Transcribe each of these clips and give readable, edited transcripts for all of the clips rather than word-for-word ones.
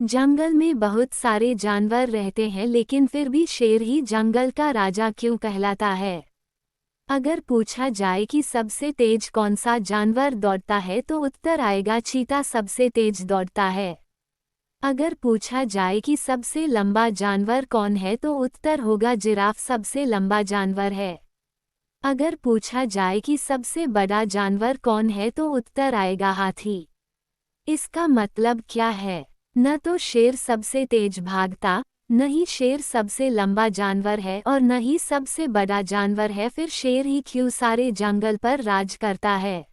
जंगल में बहुत सारे जानवर रहते हैं लेकिन फिर भी शेर ही जंगल का राजा क्यों कहलाता है। अगर पूछा जाए कि सबसे तेज कौन सा जानवर दौड़ता है तो उत्तर आएगा चीता सबसे तेज दौड़ता है। अगर पूछा जाए कि सबसे लंबा जानवर कौन है तो उत्तर होगा जिराफ सबसे लंबा जानवर है। अगर पूछा जाए कि सबसे बड़ा जानवर कौन है तो उत्तर आएगा हाथी। इसका मतलब क्या है? न तो शेर सबसे तेज भागता, न ही शेर सबसे लंबा जानवर है और न ही सबसे बड़ा जानवर है, फिर शेर ही क्यों सारे जंगल पर राज करता है?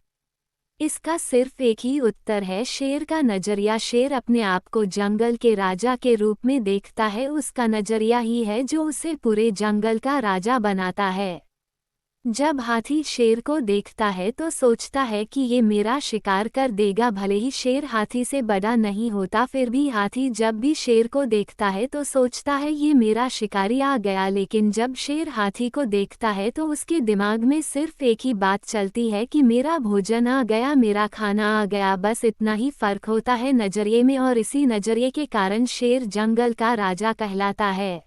इसका सिर्फ एक ही उत्तर है, शेर का नजरिया। शेर अपने आप को जंगल के राजा के रूप में देखता है, उसका नजरिया ही है जो उसे पूरे जंगल का राजा बनाता है। जब हाथी शेर को देखता है तो सोचता है कि ये मेरा शिकार कर देगा। भले ही शेर हाथी से बड़ा नहीं होता, फिर भी हाथी जब भी शेर को देखता है तो सोचता है ये मेरा शिकारी आ गया। लेकिन जब शेर हाथी को देखता है तो उसके दिमाग में सिर्फ एक ही बात चलती है कि मेरा भोजन आ गया, मेरा खाना आ गया। बस इतना ही फर्क होता है नजरिए में, और इसी नजरिए के कारण शेर जंगल का राजा कहलाता है।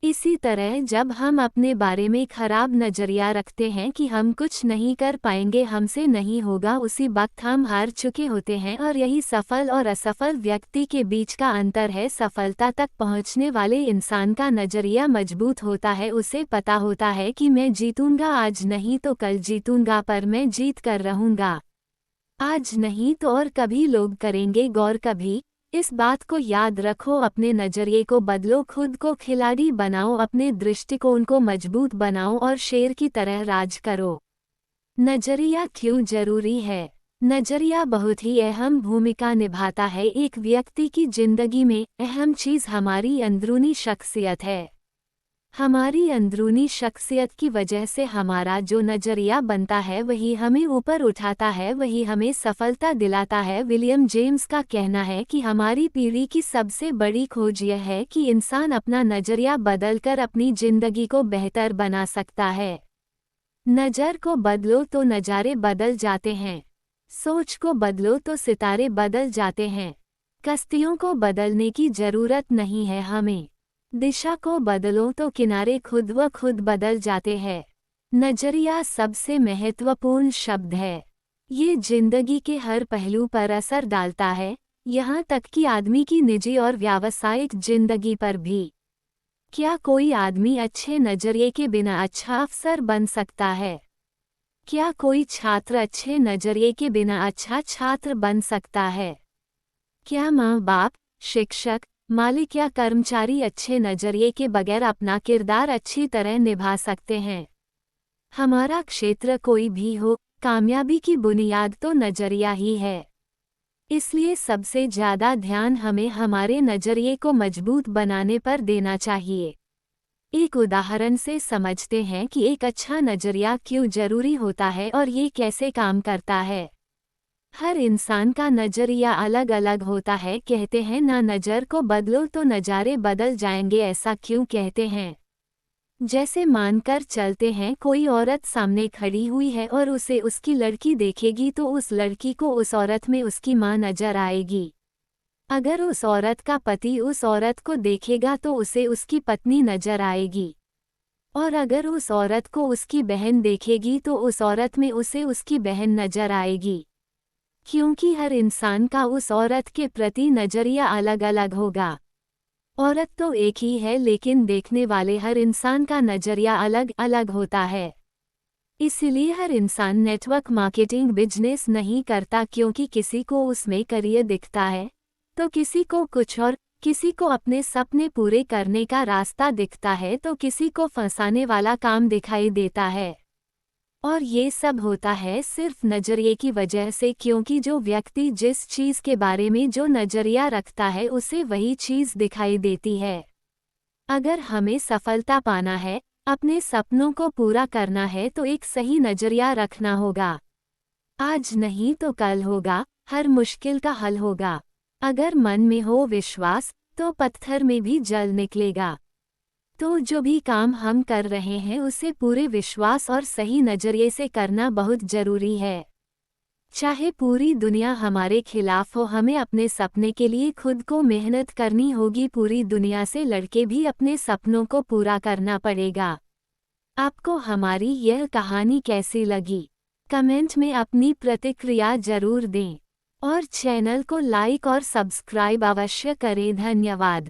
इसी तरह जब हम अपने बारे में खराब नजरिया रखते हैं कि हम कुछ नहीं कर पाएंगे, हमसे नहीं होगा, उसी वक्त हम हार चुके होते हैं। और यही सफल और असफल व्यक्ति के बीच का अंतर है। सफलता तक पहुंचने वाले इंसान का नजरिया मजबूत होता है, उसे पता होता है कि मैं जीतूंगा, आज नहीं तो कल जीतूंगा, पर मैं जीत कर रहूंगा। आज नहीं तो और कभी लोग करेंगे गौर कभी। इस बात को याद रखो, अपने नजरिए को बदलो, खुद को खिलाड़ी बनाओ, अपने दृष्टिकोण को मजबूत बनाओ और शेर की तरह राज करो। नजरिया क्यों जरूरी है? नजरिया बहुत ही अहम भूमिका निभाता है एक व्यक्ति की जिंदगी में। अहम चीज हमारी अंदरूनी शख्सियत है। हमारी अंदरूनी शख्सियत की वजह से हमारा जो नजरिया बनता है वही हमें ऊपर उठाता है, वही हमें सफलता दिलाता है। विलियम जेम्स का कहना है कि हमारी पीढ़ी की सबसे बड़ी खोज यह है कि इंसान अपना नजरिया बदलकर अपनी जिंदगी को बेहतर बना सकता है। नजर को बदलो तो नज़ारे बदल जाते हैं। सोच को बदलो तो सितारे बदल जाते हैं। कश्तियों को बदलने की जरूरत नहीं है हमें। दिशा को बदलो तो किनारे खुद व खुद बदल जाते हैं। नजरिया सबसे महत्वपूर्ण शब्द है। ये जिंदगी के हर पहलू पर असर डालता है, यहाँ तक कि आदमी की निजी और व्यावसायिक जिंदगी पर भी। क्या कोई आदमी अच्छे नजरिए के बिना अच्छा अफसर बन सकता है? क्या कोई छात्र अच्छे नजरिए के बिना अच्छा छात्र बन सकता है? क्या माँ बाप, शिक्षक, मालिक या कर्मचारी अच्छे नजरिए के बगैर अपना किरदार अच्छी तरह निभा सकते हैं? हमारा क्षेत्र कोई भी हो, कामयाबी की बुनियाद तो नजरिया ही है। इसलिए सबसे ज़्यादा ध्यान हमें हमारे नजरिए को मजबूत बनाने पर देना चाहिए। एक उदाहरण से समझते हैं कि एक अच्छा नजरिया क्यों जरूरी होता है और ये कैसे काम करता है। हर इंसान का नजरिया अलग अलग होता है। कहते हैं ना नज़र को बदलो तो नज़ारे बदल जाएंगे, ऐसा क्यों कहते हैं? जैसे मानकर चलते हैं कोई औरत सामने खड़ी हुई है और उसे उसकी लड़की देखेगी तो उस लड़की को उस औरत में उसकी माँ नजर आएगी। अगर उस औरत का पति उस औरत को देखेगा तो उसे उसकी पत्नी नजर आएगी। और अगर उस औरत को उसकी बहन देखेगी तो उस औरत में उसे उसकी बहन नजर आएगी। क्योंकि हर इंसान का उस औरत के प्रति नजरिया अलग अलग होगा। औरत तो एक ही है लेकिन देखने वाले हर इंसान का नजरिया अलग अलग होता है। इसीलिए हर इंसान नेटवर्क मार्केटिंग बिजनेस नहीं करता, क्योंकि किसी को उसमें करियर दिखता है तो किसी को कुछ और, किसी को अपने सपने पूरे करने का रास्ता दिखता है तो किसी को फंसाने वाला काम दिखाई देता है। और ये सब होता है सिर्फ नजरिए की वजह से, क्योंकि जो व्यक्ति जिस चीज़ के बारे में जो नजरिया रखता है उसे वही चीज़ दिखाई देती है। अगर हमें सफलता पाना है, अपने सपनों को पूरा करना है तो एक सही नजरिया रखना होगा। आज नहीं तो कल होगा, हर मुश्किल का हल होगा। अगर मन में हो विश्वास तो पत्थर में भी जल निकलेगा। तो जो भी काम हम कर रहे हैं उसे पूरे विश्वास और सही नजरिए से करना बहुत जरूरी है। चाहे पूरी दुनिया हमारे खिलाफ हो, हमें अपने सपने के लिए खुद को मेहनत करनी होगी। पूरी दुनिया से लड़के भी अपने सपनों को पूरा करना पड़ेगा। आपको हमारी यह कहानी कैसी लगी? कमेंट में अपनी प्रतिक्रिया जरूर दें और चैनल को लाइक और सब्सक्राइब अवश्य करें। धन्यवाद।